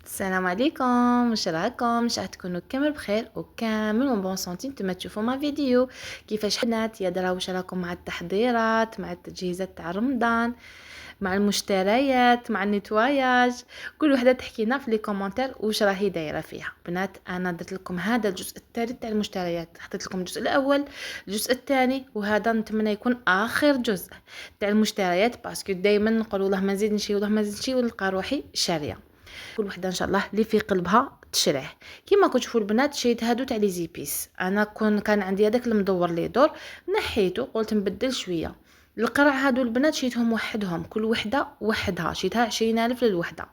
السلام عليكم، واش راكم؟ ان شاء تكونوا كامل بخير وكامل بون سونتي. نتوما تشوفوا ما فيديو كيفاش حنات يا درا. واش راكم مع التحضيرات، مع التجهيزات تاع رمضان، مع المشتريات، مع النتواياج؟ كل وحده تحكينا في لي كومونتير واش راهي دايره فيها. بنات انا درت لكم هذا الجزء الثالث تاع المشتريات، حطيت لكم الجزء الاول الجزء الثاني، وهذا نتمنى يكون اخر جزء تاع المشتريات، باسكو دائما نقول والله ما نزيد نشري والله ما نزيد نشري ونلقى روحي شاريه. كل وحده ان شاء الله اللي في قلبها تشريه. كيما كتشوفوا البنات شريت هادو تاع لي زيبيس. انا كان عندي هذاك المدور لي دور، نحيته قلت نبدل شويه. القرع هادو البنات شريتهم وحدهم، كل وحده وحدها، شريتها 20,000 للوحده.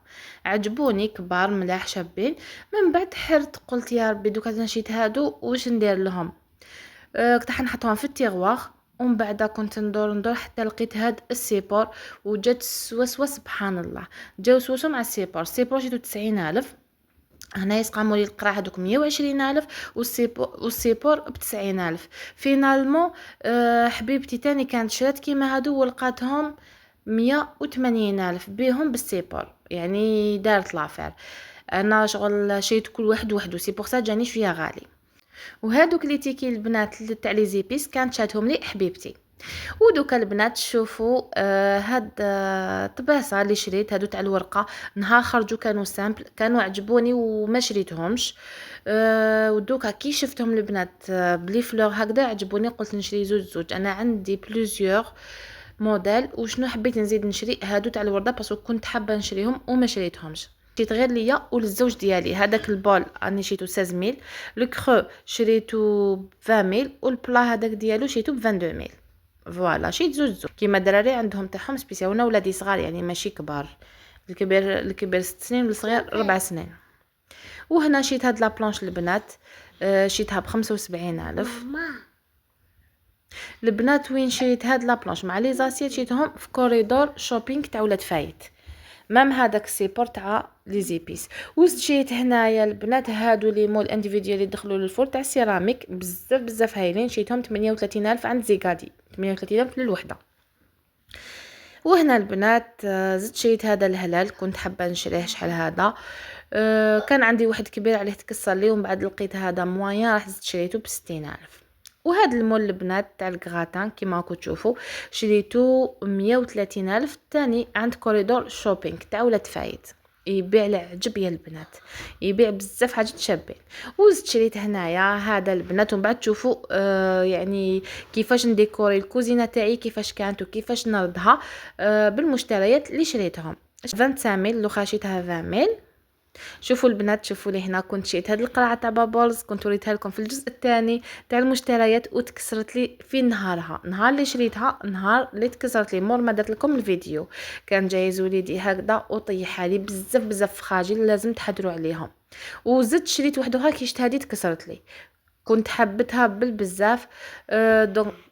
عجبوني كبار ملاح شابين. من بعد حرت قلت يا ربي دوكا نشيت هادو واش ندير لهم. كنت حنحطهم في التيغوار، ومن بعد كنت ندور حتى لقيت هاد السيبور، وجات السوسوه سبحان الله. جاو سوسو مع السيبور شيتو 90,000. هنا يسقاموا لي القرع هذوك 120,000، والسيبور ب90,000. فينالمون حبيبتي تاني كانت شرات كيما هادو ولقاتهم 180,000 بيهم بالسيبور، يعني دارت لافير. انا شغل شريت كل واحد وحده، سي بور سا جاني شويه غالي. وهادوك لي تيكي البنات تاع لي زيبيس كانت شاتهم لي حبيبتي. ودوكا البنات شوفوا هاد الطباسه اللي شريت هادو تاع الورقه. نهار خرجوا كانوا سامبل، كانوا عجبوني وما شريتهمش. ودوكا كي شفتهم البنات بلي فلور هكذا عجبوني، قلت نشري زوج. انا عندي بلوزيور موديل، وشنو حبيت نزيد نشري هادو تاع الورده باسكو كنت حابه نشريهم وما شريتهمش. شريت غير ليا وللزوج ديالي. هذاك البول راني شريتو 16,000، لو كرو شريتو ب 20,000، والبلا هذاك ديالو شريتو ب 22,000. فوالا شريت زوج كيما الدراري عندهم تاعهم سبيسيال، وانا ولادي صغار يعني ماشي كبار. الكبير 6 سنين والصغير 4 سنين. وهنا شريت هاد لابلونش البنات، شريتها ب75,000. البنات وين شريت هاد لابلونش مع لي زاسيت؟ شريتهم في كوريدور شوبينغ تاع ولاد فايت، مام هذاك السيبور تاع لي زيبيس. وزت شريت هنايا البنات هادو لي مول انديفيديال اللي دخلوا للفور تاع السيراميك، بزاف هايلين. شريتهم 38,000 عند زيغادي، 38,000 للوحده. وهنا البنات زدت شريت هذا الهلال، كنت حابه نشريه. شحال هذا؟ كان عندي واحد كبير عليه تكسر لي، ومن بعد لقيت هذا مويان راح زدت شريته ب60,000. وهذا المول البنات تاع الكغاتان كيما راكم تشوفوا شريته 130,000 تاني عند كوريدور شوبينغ تاع ولاد فايت. يبيع العجب يا البنات، يبيع بزاف حاجات شابين. وزدت شريت هنايا هذا البنات، ومن بعد تشوفوا يعني كيفاش نديكوري الكوزينه تاعي، كيفاش كانت وكيفاش نردها بالمشتريات اللي شريتهم. 25,000 لو خاشيتها 20,000. شوفوا البنات، شوفوا لي هنا كنت شريت هاد القرعه تاع بابلز، كنت وريتها لكم في الجزء الثاني تاع المشتريات، وتكسرت لي في نهارها، نهار اللي شريتها، نهار اللي تكسرت لي مور ما درت لكم الفيديو. كان جايز وليدي هكذا وطيحها لي بزاف خاجل، لازم تحضروا عليهم. وزدت شريت واحده اخرى كي شفت هذه تكسرت لي، كنت حبتها بالبزاف.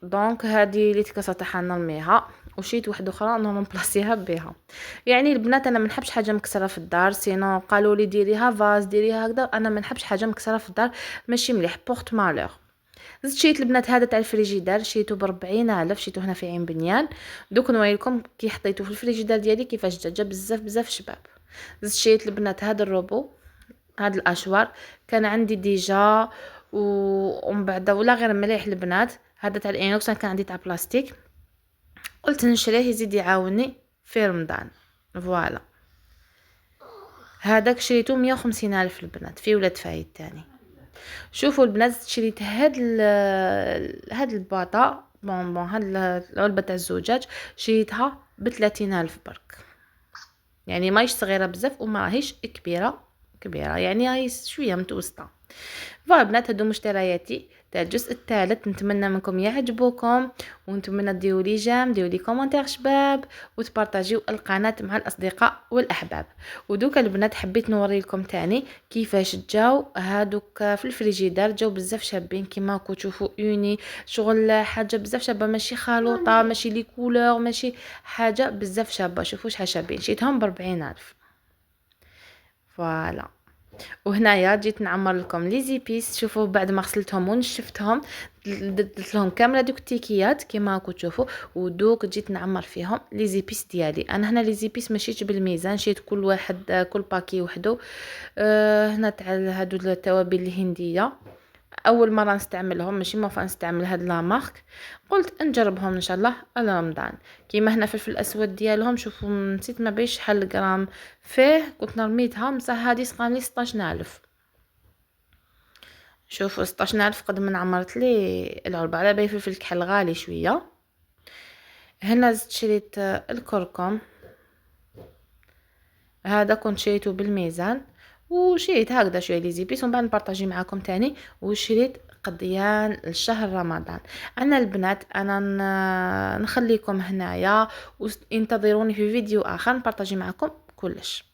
دونك هذه اللي تكسرت حنرميها، وشيت واحده اخرى نورمال بلاصيها بها. يعني البنات انا ما نحبش حاجه مكسره في الدار، سينو قالوا لي ديريها فاز ديريها هكذا، انا ما نحبش حاجه مكسره في الدار، ماشي مليح بورت مالور. زدت شيت البنات هذا تاع الفريجيدار، شيتو ب40,000، شيتو هنا في عين بنيان. دوك نوريلكم كي حطيته في الفريجيدار ديالي كيفاش جا بزاف شباب. زدت شيت البنات هذا الروبو، هاد الاشوار كان عندي ديجا، ومن بعد ولا غير مليح البنات. هذا تاع الانوكس كان عندي تاع بلاستيك، قلت نشريه يزيد يعاوني في رمضان. فوالا هذاك شريته 150,000 البنات في ولاد فايد تاني. شوفوا البنات شريت هاد الباطا بونبون، هاد العلبه تاع الزجاج شريتها ب30,000 برك، يعني ماهيش صغيره بزاف وما راهيش كبيره، يعني هاي شويه متوسطه. فوالا بنات هادو مشترياتي تاع الجزء الثالث، نتمنى منكم يعجبوكم، ونتمنى ديروا لي جيم، ديروا لي كومونتير شباب، وتبارطاجيو القناه مع الاصدقاء والاحباب. ودوكا البنات حبيت نوري لكم تاني كيفاش جاو هادوك في الفريجيدار، جاو بزاف شابين كيما راكم تشوفوا. اوني شغل حاجه بزاف شابه، ماشي خلوطه، ماشي لي كولور، ماشي حاجه بزاف شابه. شوفوا شحال شابين، شيتهم ب40,000. فوالا وهنايا جيت نعمر لكم لي زيبيس. شوفوا بعد ما غسلتهم ونشفتهم درت لهم كامل هذوك التيكيات كيما راكم تشوفوا، ودوك جيت نعمر فيهم لي زيبيس ديالي. انا هنا لي زيبيس مشيت بالميزان، شيت كل واحد كل باكي وحده. هنا تاع هادو التوابل الهنديه اول مره نستعملهم، ماشي موفا نستعمل هاد لا مارك، قلت نجربهم ان شاء الله على رمضان. كيما هنا فلفل اسود ديالهم، شوفوا نسيت ما بيش شحال غرام فيه، كنت رميتها بصح هادي صقام لي 16000. شوفوا 16000 قد من عمرت لي العلبه، على بالي فلفل الكحل غالي شويه. هنا زدت شريت الكركم، هذا كنت شريته بالميزان، وشريت هكذا شويه لي زيبيس ومن بعد نبارطاجي معاكم تاني. وشريت قضيان لشهر رمضان. انا البنات انا نخليكم هنايا وانتظروني في فيديو اخر نبارطاجي معاكم كلش.